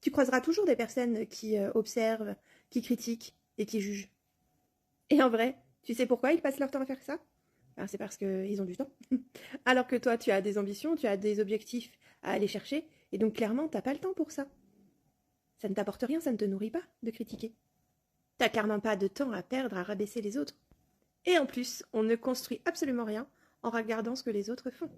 Tu croiseras toujours des personnes qui observent, qui critiquent et qui jugent. Et en vrai, tu sais pourquoi ils passent leur temps à faire ça? Ben, c'est parce qu'ils ont du temps. Alors que toi, tu as des ambitions, tu as des objectifs à aller chercher, et donc clairement, t'as pas le temps pour ça. Ça ne t'apporte rien, ça ne te nourrit pas de critiquer. T'as clairement pas de temps à perdre à rabaisser les autres. Et en plus, on ne construit absolument rien en regardant ce que les autres font.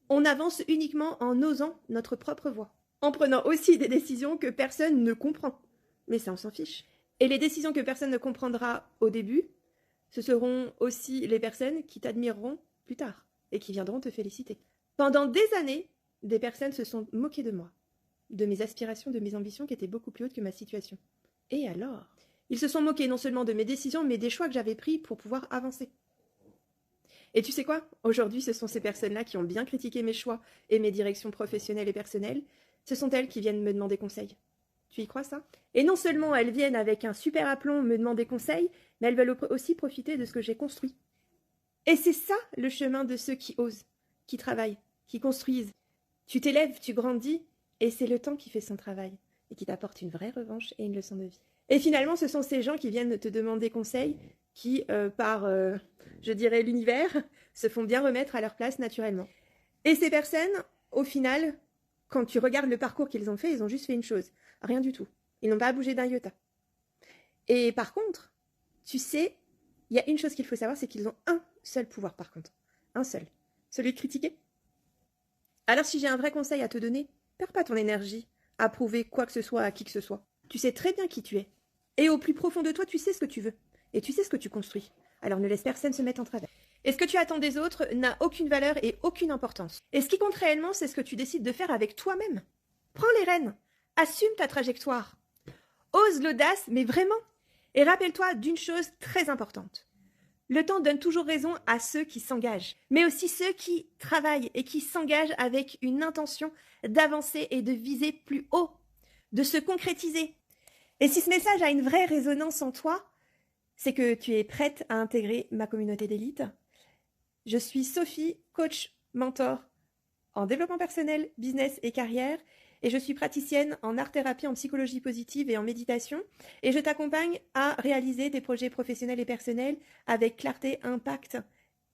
On avance uniquement en osant notre propre voie, en prenant aussi des décisions que personne ne comprend. Mais ça, on s'en fiche. Et les décisions que personne ne comprendra au début, ce seront aussi les personnes qui t'admireront plus tard et qui viendront te féliciter. Pendant des années, des personnes se sont moquées de moi, de mes aspirations, de mes ambitions qui étaient beaucoup plus hautes que ma situation. Et alors? Ils se sont moqués non seulement de mes décisions, mais des choix que j'avais pris pour pouvoir avancer. Et tu sais quoi? Aujourd'hui, ce sont ces personnes-là qui ont bien critiqué mes choix et mes directions professionnelles et personnelles. Ce sont elles qui viennent me demander conseil. Tu y crois, ça? Et non seulement elles viennent avec un super aplomb me demander conseil, mais elles veulent aussi profiter de ce que j'ai construit. Et c'est ça le chemin de ceux qui osent, qui travaillent, qui construisent. Tu t'élèves, tu grandis, et c'est le temps qui fait son travail, et qui t'apporte une vraie revanche et une leçon de vie. Et finalement, ce sont ces gens qui viennent te demander conseil, qui, je dirais, l'univers, se font bien remettre à leur place naturellement. Et ces personnes, au final, quand tu regardes le parcours qu'ils ont fait, ils ont juste fait une chose. Rien du tout. Ils n'ont pas bougé d'un iota. Et par contre, tu sais, il y a une chose qu'il faut savoir, c'est qu'ils ont un seul pouvoir par contre. Un seul. Celui de critiquer. Alors si j'ai un vrai conseil à te donner, perds pas ton énergie à prouver quoi que ce soit à qui que ce soit. Tu sais très bien qui tu es. Et au plus profond de toi, tu sais ce que tu veux. Et tu sais ce que tu construis. Alors ne laisse personne se mettre en travers. Et ce que tu attends des autres n'a aucune valeur et aucune importance. Et ce qui compte réellement, c'est ce que tu décides de faire avec toi-même. Prends les rênes. Assume ta trajectoire. Ose l'audace, mais vraiment. Et rappelle-toi d'une chose très importante. Le temps donne toujours raison à ceux qui s'engagent, mais aussi ceux qui travaillent et qui s'engagent avec une intention d'avancer et de viser plus haut, de se concrétiser. Et si ce message a une vraie résonance en toi, c'est que tu es prête à intégrer ma communauté d'élite. Je suis Sophie, coach, mentor en développement personnel, business et carrière, et je suis praticienne en art-thérapie, en psychologie positive et en méditation, et je t'accompagne à réaliser des projets professionnels et personnels avec clarté, impact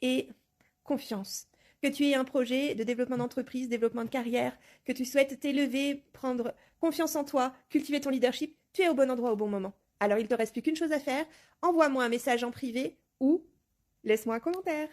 et confiance. Que tu aies un projet de développement d'entreprise, développement de carrière, que tu souhaites t'élever, prendre confiance en toi, cultiver ton leadership, tu es au bon endroit au bon moment. Alors il ne te reste plus qu'une chose à faire, envoie-moi un message en privé ou laisse-moi un commentaire.